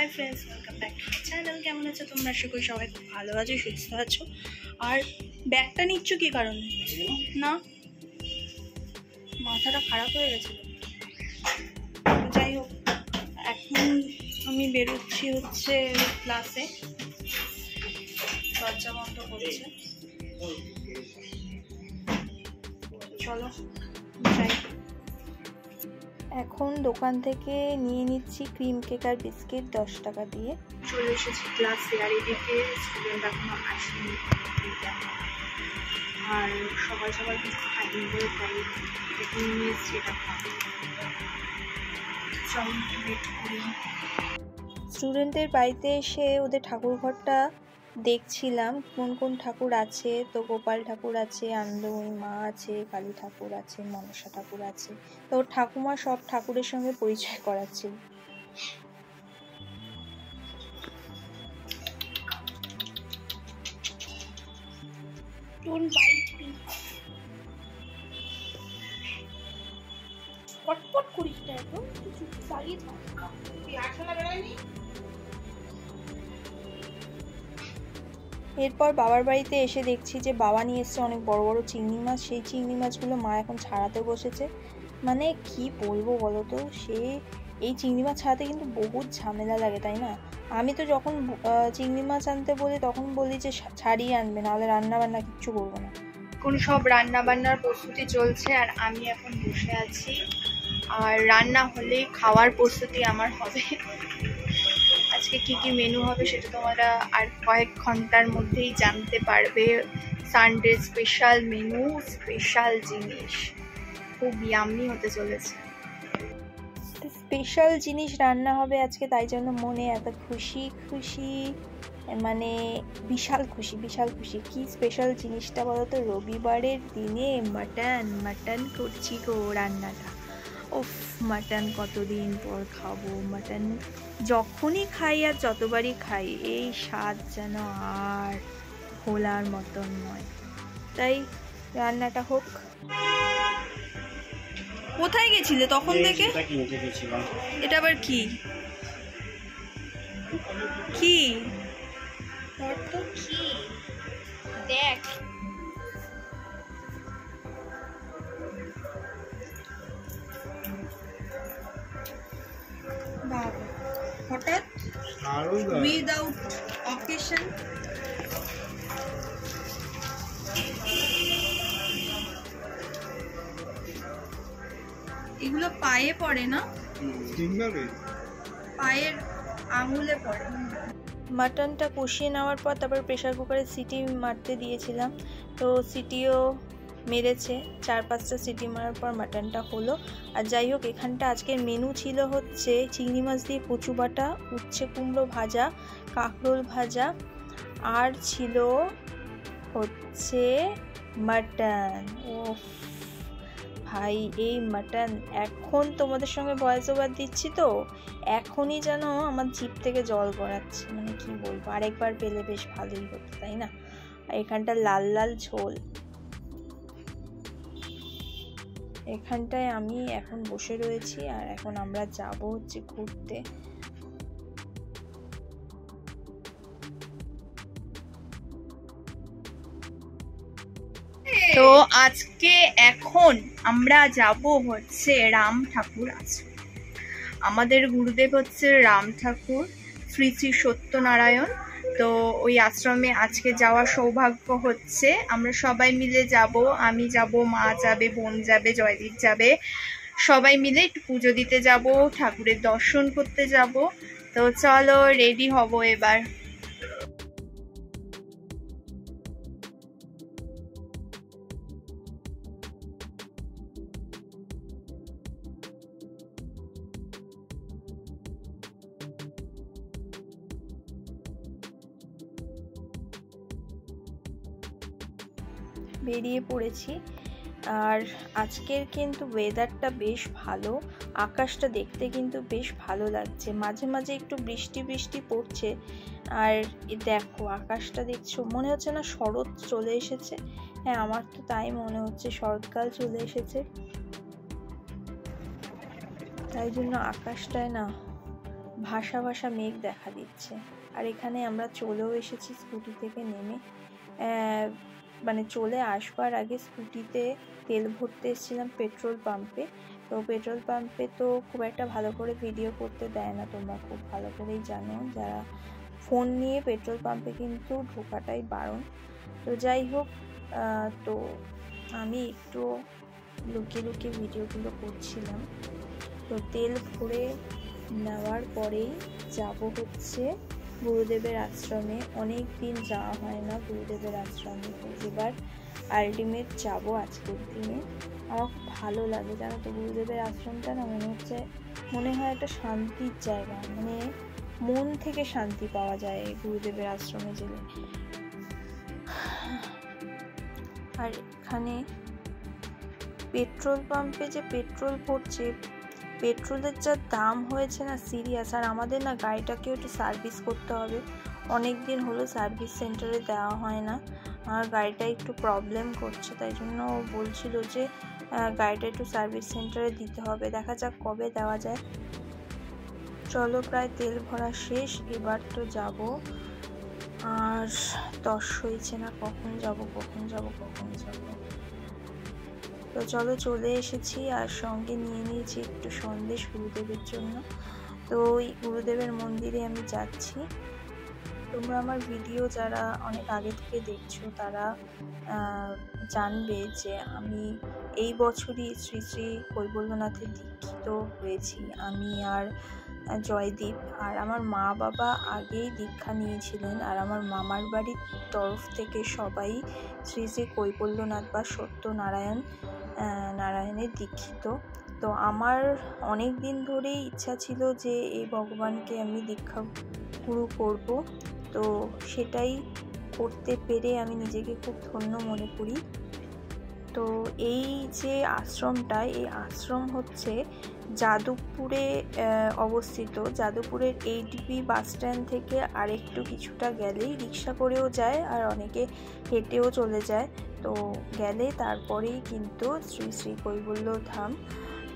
Hi friends, welcome back to my channel. কেমন আছো তোমরা? আশা করি সবাই খুব ভালো আছো, সুস্থ আছো। আর ব্যাগটা নিচ্ছ কি কারণে? না, মাথাটা খারাপ হয়ে গেছে। যাই হোক, এখন আমি বেরোচ্ছি হচ্ছে ক্লাসে। দরজা বন্ধ করেছে, চলো যাই। এখন দোকান থেকে নিয়ে নিচ্ছি ক্রিম কেক আর বিস্কিট 10 টাকা দিয়ে। চলে এসেছি ক্লাসে, আর এদিকে স্টুডেন্ট এখনো আসেনি। আর সকাল সকাল কিছু খাইনি বলে পরে এখন নিয়ে এসেছি এটা খাবো। চলো ওয়েট করি। স্টুডেন্টদের বাড়িতে এসে ওদের ঠাকুর ঘরটা দেখছিলাম, কোন কোন ঠাকুর আছে। তো গোপাল ঠাকুর আছে, আনন্দময়ী মা আছে, কালী ঠাকুর আছে, মনসা ঠাকুর আছে। তো ঠাকুমা সব ঠাকুরের সঙ্গে পরিচয় করাচ্ছিল। পটপট করিস না, একদম কিছু দাঁড়িয়ে থাক। এরপর বাবার বাড়িতে এসে দেখছি যে বাবা নিয়ে এসছে অনেক বড় বড় চিংড়ি মাছ। সেই চিংড়ি মাছগুলো মা এখন ছাড়াতে বসেছে। মানে কি বলবো বলো তো, এই চিংড়ি মাছ ছাড়াতে কিন্তু বহুত ঝামেলা লাগে, তাই না? আমি তো যখন চিংড়ি মাছ আনতে বলি তখন বলি যে ছাড়িয়ে আনবে, নাহলে রান্না বান্না কিচ্ছু করবো না। এখন সব রান্না বান্নার প্রস্তুতি চলছে আর আমি এখন বসে আছি। আর রান্না হলে খাওয়ার প্রস্তুতি আমার হবে। আজকে কি কি মেনু হবে সেটা তোমরা আর কয়েক ঘন্টার মধ্যেই জানতে পারবে। সানডে স্পেশাল মেনু, স্পেশাল জিনিস, খুব ইয়াম্মি হতে চলেছে। স্পেশাল জিনিস রান্না হবে আজকে, তাই জন্য মনে এত খুশি খুশি, মানে বিশাল খুশি বিশাল খুশি। কি স্পেশাল জিনিসটা বলো তো? রবিবারের দিনে মাটন করছি গো রান্নাটা। ওফ, মাটন কতদিন পর খাবো। মাটন যখনই খাই আর যতবারই খাই এই স্বাদ যেন আর ভোলার মতন নয়। তাই রান্নাটা হোক। কোথায় গেছিলে তখন থেকে? এটা আবার কি কি দেখ? বাবা, হঠাৎ উইদাউট অকেশন। এগুলো পায়ে পড়ে না, পায়ের আঙুলে পড়ে। মাটনটা কষিয়ে নেওয়ার পর তারপর প্রেশার কুকারে সিটি মারতে দিয়েছিলাম। তো সিটিও মেরেছে, 4-5টা সিটি মারার পর মাটনটা হলো। আর যাই হোক, এখানটা আজকের মেনু ছিল হচ্ছে চিংড়ি মাছ দিয়ে কচু বাটা, উচ্ছে কুমড়ো ভাজা, কাঁকরোল ভাজা, আর ছিল হচ্ছে মাটন। ও ভাই, এই মাটন এখন তোমাদের সঙ্গে ভয়েস ওভার দিচ্ছি তো এখনই যেন আমার জিভ থেকে জল গড়াচ্ছে। মানে কি বলবো, আরেকবার পেলে বেশ ভালোই হতো, তাই না? আর এখানটা লাল লাল ঝোল। এখানটায় আমি এখন বসে রয়েছি আর এখন আমরা যাব হচ্ছে ঘুরতে। তো আজকে এখন আমরা যাব হচ্ছে রাম ঠাকুর আশ্রম। আমাদের গুরুদেব হচ্ছে রাম ঠাকুর, শ্রী শ্রী সত্যনারায়ণ। তো ওই আশ্রমে আজকে যাওয়ার সৌভাগ্য হচ্ছে। আমরা সবাই মিলে যাব, আমি যাব, মা যাবে, বোন যাবে, জয়দীপ যাবে। সবাই মিলে একটু পুজো দিতে যাব, ঠাকুরের দর্শন করতে যাব। তো চলো রেডি হব এবার। বেরিয়ে পড়েছি। আর আজকের কিন্তু ওয়েদারটা বেশ ভালো, আকাশটা দেখতে কিন্তু বেশ ভালো লাগছে। মাঝে মাঝে একটু বৃষ্টি বৃষ্টি পড়ছে। আর দেখো আকাশটা দেখছো, মনে হচ্ছে না শরৎ চলে এসেছে? হ্যাঁ, আমার তো তাই মনে হচ্ছে, শরৎকাল চলে এসেছে। তাই জন্য আকাশটায় না ভাসা ভাসা মেঘ দেখা দিচ্ছে। আর এখানে আমরা চলেও এসেছি স্কুটি থেকে নেমে, মানে চলে আসবার আগে স্কুটিতে তেল ভরতে এসেছিলাম পেট্রোল পাম্পে। তো পেট্রোল পাম্পে তো খুব একটা ভালো করে ভিডিও করতে দেয় না, তোমরা খুব ভালো করেই জানো, যারা ফোন নিয়ে পেট্রোল পাম্পে কিন্তু ঢোকাটাই বারণ। তো যাই হোক, তো আমি একটু লুকিয়ে লুকিয়ে ভিডিওগুলো করছিলাম। তো তেল ভরে নেওয়ার পরেই যাব হচ্ছে গুরুদেবের আশ্রমে। অনেক দিন যাওয়া হয় না গুরুদেবের আশ্রমে, তো এবার আলটিমেট যাব আজকের দিনে। আমার খুব ভালো লাগে জানো তো, গুরুদেবের আশ্রমটা না মনে হয় একটা শান্তির জায়গা, মানে মন থেকে শান্তি পাওয়া যায় গুরুদেবের আশ্রমে গেলে। আর এখানে পেট্রোল পাম্পে যে পেট্রোল ভরছে, পেট্রোলের যা দাম হয়েছে না সিরিয়াস। আর আমাদের না গাড়িটাকেও একটু সার্ভিস করতে হবে, অনেক দিন হলো সার্ভিস সেন্টারে দেওয়া হয় না, আর গাড়িটা একটু প্রবলেম করছে, তাই জন্য বলছিল যে গাড়িটা একটু সার্ভিস সেন্টারে দিতে হবে। দেখা যাক কবে দেওয়া যায়। চলো, প্রায় তেল ভরা শেষ, এবার তো যাব। আর তস হয়েছে না কখন যাব। তো চলো, চলে এসেছি, আর সঙ্গে নিয়ে নিয়েছি একটু সন্দেশ গুরুদেবের জন্য। তো ওই গুরুদেবের মন্দিরে আমি যাচ্ছি। তোমরা আমার ভিডিও যারা অনেক আগে থেকে দেখছো তারা জানবে যে আমি এই বছরই শ্রী শ্রী কৈবল্যনাথের দীক্ষিত হয়েছি, আমি আর জয়দীপ। আর আমার মা বাবা আগেই দীক্ষা নিয়েছিলেন, আর আমার মামার বাড়ির তরফ থেকে সবাই শ্রী শ্রী কৈবল্যনাথ বা সত্যনারায়ণের দীক্ষিত। তো আমার অনেক দিন ধরেই ইচ্ছা ছিল যে এই ভগবানকে আমি দীক্ষা গুরু করব, তো সেটাই করতে পেরে আমি নিজেকে খুব ধন্য মনে করি। তো এই যে আশ্রমটা, এই আশ্রম হচ্ছে যাদবপুরে অবস্থিত। যাদবপুরের 8B বাস স্ট্যান্ড থেকে আরেকটু কিছুটা গেলেই রিক্সা করেও যায়, আর অনেকে হেঁটেও চলে যায়। তো গেলে তারপরেই কিন্তু শ্রী শ্রী কৈবল্য ধাম।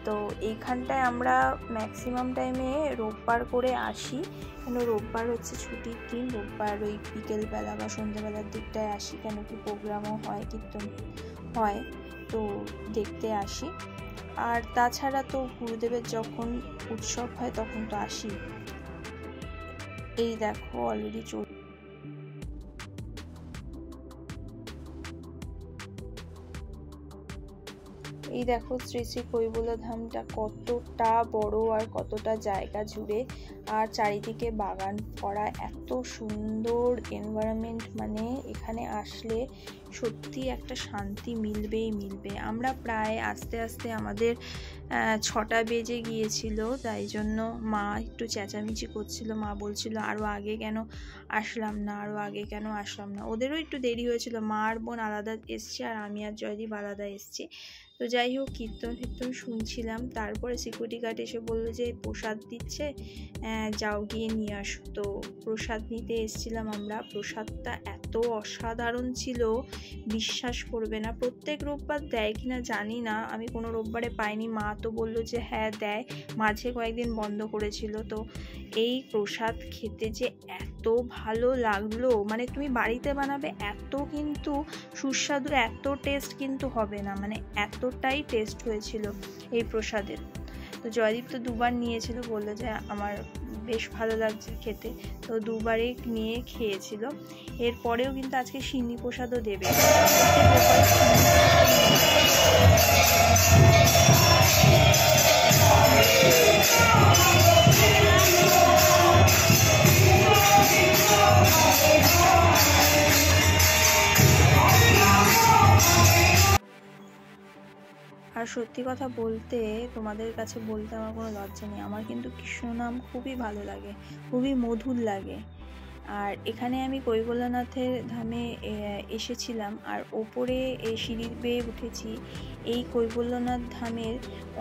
তো এইখানটায় আমরা ম্যাক্সিমাম টাইমে রোববার করে আসি, কেন রোববার হচ্ছে ছুটির দিন। রোববার ওই বিকেলবেলা বা সন্ধ্যেবেলার দিকটায় আসি, কেন কি প্রোগ্রামও হয়, কীর্তন হয়, তো দেখতে আসি। আর তাছাড়া তো গুরুদেবের যখন উৎসব হয় তখন তো আসি। এই দেখো অলরেডি এই দেখো শ্রী শ্রী কৈবল্য ধামটা কতটা বড় আর কতটা জায়গা জুড়ে, আর চারিদিকে বাগান করা, এত সুন্দর এনভায়রনমেন্ট, মানে এখানে আসলে সত্যি একটা শান্তি মিলবেই মিলবে। আমরা প্রায় আস্তে আস্তে আমাদের 6টা বেজে গিয়েছিল, তাই জন্য মা একটু চেঁচামেচি করছিল। মা বলছিল আরও আগে কেন আসলাম না। ওদেরও একটু দেরি হয়েছিল, মা আর বোন আলাদা এসছে, আর আমি আর জয়দীপ আলাদা এসছি। তো যাই হোক, কীর্তন শুনছিলাম। তারপরে সিকিউরিটি গার্ড এসে বললো যে প্রসাদ দিচ্ছে, যাও গিয়ে নিয়ে আসো। তো প্রসাদ নিতে এসেছিলাম আমরা। প্রসাদটা এত অসাধারণ ছিল, বিশ্বাস করবে না। প্রত্যেক রোববার দেয় কিনা জানি না, আমি কোনো রোববারে পাইনি। মা তো বললো যে হ্যাঁ দেয়, মাঝে কয়েকদিন বন্ধ করেছিল। তো এই প্রসাদ খেতে যে এত ভালো লাগলো, মানে তুমি বাড়িতে বানাবে এত কিন্তু সুস্বাদু, এত টেস্ট কিন্তু হবে না, মানে এতটাই টেস্ট হয়েছিল এই প্রসাদের। তো জয়দীপ তো 2বার নিয়েছিল, বললো যে আমার বেশ ভালো লাগছে খেতে, তো 2বারে নিয়ে খেয়েছিল। এরপরেও কিন্তু আজকে সিন্নি প্রসাদও দেবে। আর সত্যি কথা বলতে, তোমাদের কাছে বলতে আমার কোনো লজ্জা নেই, আমার কিন্তু কৃষ্ণ নাম খুবই ভালো লাগে, খুবই মধুর লাগে। আর এখানে আমি কৈবল্যনাথের ধামে এসেছিলাম, আর ওপরে সিঁড়ি বেয়ে উঠেছি। এই কৈবল্যনাথ ধামের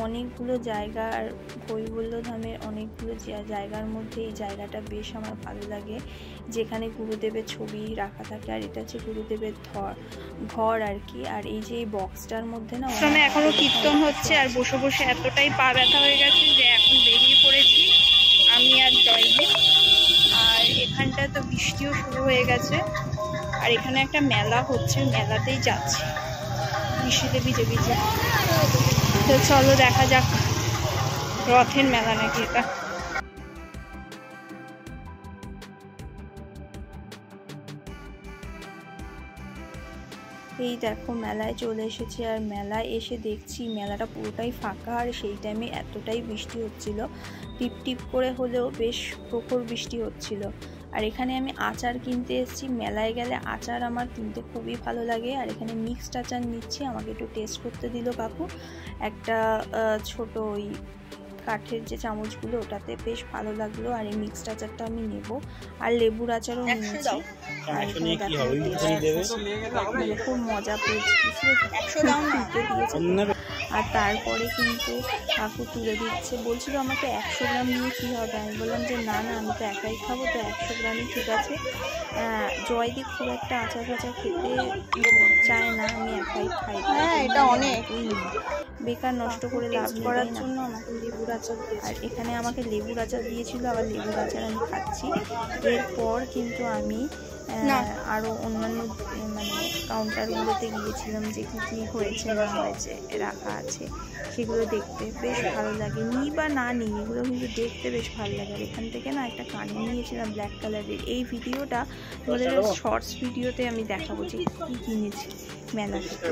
অনেকগুলো জায়গা, আর কৈবল্য ধামের অনেকগুলো জায়গার মধ্যে এই জায়গাটা বেশ আমার ভালো লাগে, যেখানে গুরুদেবের ছবি রাখা থাকে। আর এটা হচ্ছে গুরুদেবের ঘর আর কি। আর এই যে এই বক্সটার মধ্যে না এখনো কীর্তন হচ্ছে, আর বসে বসে এতটাই পা ব্যথা হয়ে গেছে যে এখন বেরিয়ে পড়েছি। আমি আর জয়দীপ। আর এখানটা তো বৃষ্টিও শুরু হয়ে গেছে, আর এখানে একটা মেলা হচ্ছে, মেলাতেই যাচ্ছি বৃষ্টিতে ভিজে ভিজে। তো চলো দেখা যাক, রথের মেলা নাকি এটা। এই দেখো মেলায় চলে এসেছি, আর মেলায় এসে দেখছি মেলাটা পুরোটাই ফাঁকা, আর সেই টাইমে এতটাই বৃষ্টি হচ্ছিল, টিপ টিপ করে হলেও বেশ প্রখর বৃষ্টি হচ্ছিল। আর এখানে আমি আচার কিনতে এসেছি। মেলায় গেলে আচার আমার কিনতে খুবই ভালো লাগে। আর এখানে মিক্সড আচার নিচ্ছি, আমাকে একটু টেস্ট করতে দিল কাকু। একটা ছোট ওই কাঠের যে চামচগুলো, ওটাতে বেশ ভালো লাগলো। আর এই মিক্সড আচারটা আমি নেব, আর লেবুর আচারও নিয়েছি। আর এখানে দেখো খুব মজা পেয়েছি, আর তারপরে কিন্তু কাকু তুলে দিচ্ছে, বলছিল আমাকে 100 গ্রাম নিয়ে কী হবে। আমি বললাম যে না না, আমি তো একাই খাবো, তো 100 গ্রামই ঠিক আছে। জয়দীপ খুব একটা আচার ফাচার খেতে চায় না, আমি একাই খাই। এটা অনেক বেকার নষ্ট করে লাভ করার জন্য আমাকে লেবুর আচার, আর এখানে আমাকে লেবুর আচার দিয়েছিল, আবার লেবুর আচার আমি খাচ্ছি। এরপর কিন্তু আমি আরও অন্যান্য মানে কাউন্টারগুলোতে গিয়েছিলাম, যে কী কী হয়েছে না হয়েছে রাখা আছে সেগুলো দেখতে বেশ ভালো লাগে। নিই বা না নিই, এগুলো কিন্তু দেখতে বেশ ভালো লাগে। আর এখান থেকে না একটা কানে নিয়েছিলাম ব্ল্যাক কালারের। এই ভিডিওটা তোমাদের শর্টস ভিডিওতে আমি দেখাবো যে কী কিনেছি মেলা থেকে।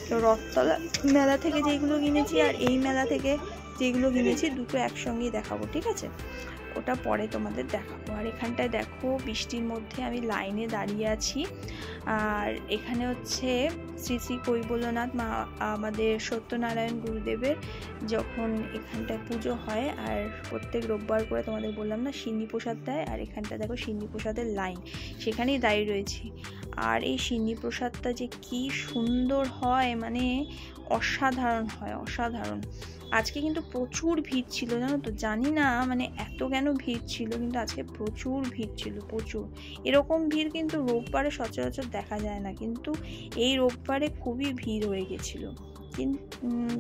তো রথতলা মেলা থেকে যেগুলো কিনেছি আর এই মেলা থেকে যেগুলো কিনেছি দুটো একসঙ্গেই দেখাবো, ঠিক আছে? ওটা পরে তোমাদের দেখাবো। আর এখানটায় দেখো বৃষ্টির মধ্যে আমি লাইনে দাঁড়িয়ে আছি। আর এখানে হচ্ছে শ্রী শ্রী কৈবল্যনাথ মা আমাদের সত্যনারায়ণ গুরুদেবের যখন এখানটায় পুজো হয়, আর প্রত্যেক রোববার করে তোমাদের বললাম না সিন্নি প্রসাদ দেয়। আর এখানটা দেখো সিন্নি প্রসাদের লাইন, সেখানেই দাঁড়িয়ে রয়েছি। আর এই সিন্নি প্রসাদটা যে কি সুন্দর হয়, মানে অসাধারণ হয়, অসাধারণ। আজকে কিন্তু প্রচুর ভিড় ছিল, জানো তো, জানি না মানে এত কেন ভিড় ছিল, কিন্তু আজকে প্রচুর ভিড় ছিল, প্রচুর। এরকম ভিড় কিন্তু রোববারে সচরাচর দেখা যায় না, কিন্তু এই রোববারে খুবই ভিড় হয়ে গেছিলো। কিন্তু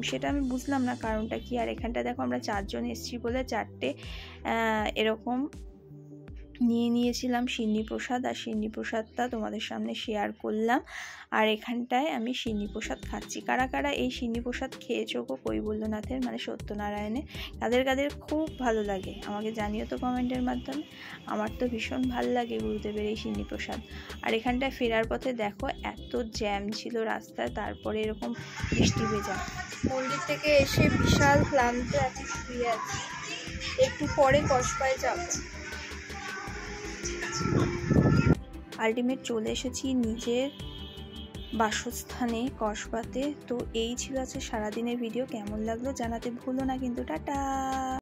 সেটা আমি বুঝলাম না কারণটা কি। আর এখানটা দেখো আমরা 4 জন এসেছি বলে 4টে এরকম নিয়ে নিয়েছিলাম সিন্নি প্রসাদ, আর সিন্নি প্রসাদটা তোমাদের সামনে শেয়ার করলাম। আর এখানটায় আমি সিন্নি প্রসাদ খাচ্ছি। কারা কারা এই সিন্নি প্রসাদ খেয়েছো গো কৈবল্যনাথের, মানে সত্যনারায়ণের, কাদের কাদের খুব ভালো লাগে আমাকে জানিও তো কমেন্টের মাধ্যমে। আমার তো ভীষণ ভালো লাগে গুরুদেবের এই সিন্নি প্রসাদ। আর এখানটায় ফেরার পথে দেখো এত জ্যাম ছিল রাস্তায়, তারপরে এরকম বৃষ্টি ভেজা। মন্দির থেকে এসে বিশাল ক্লান্ত, এখন শুয়ে আছি, একটু পরে কসবায় যাবো। আলটিমেট চলে এসেছি নিজের বাসস্থানে কসবাতে। তো এই ছিল আছে সারাদিনের ভিডিও। কেমন লাগলো জানাতে ভুলো না কিন্তু। টাটা।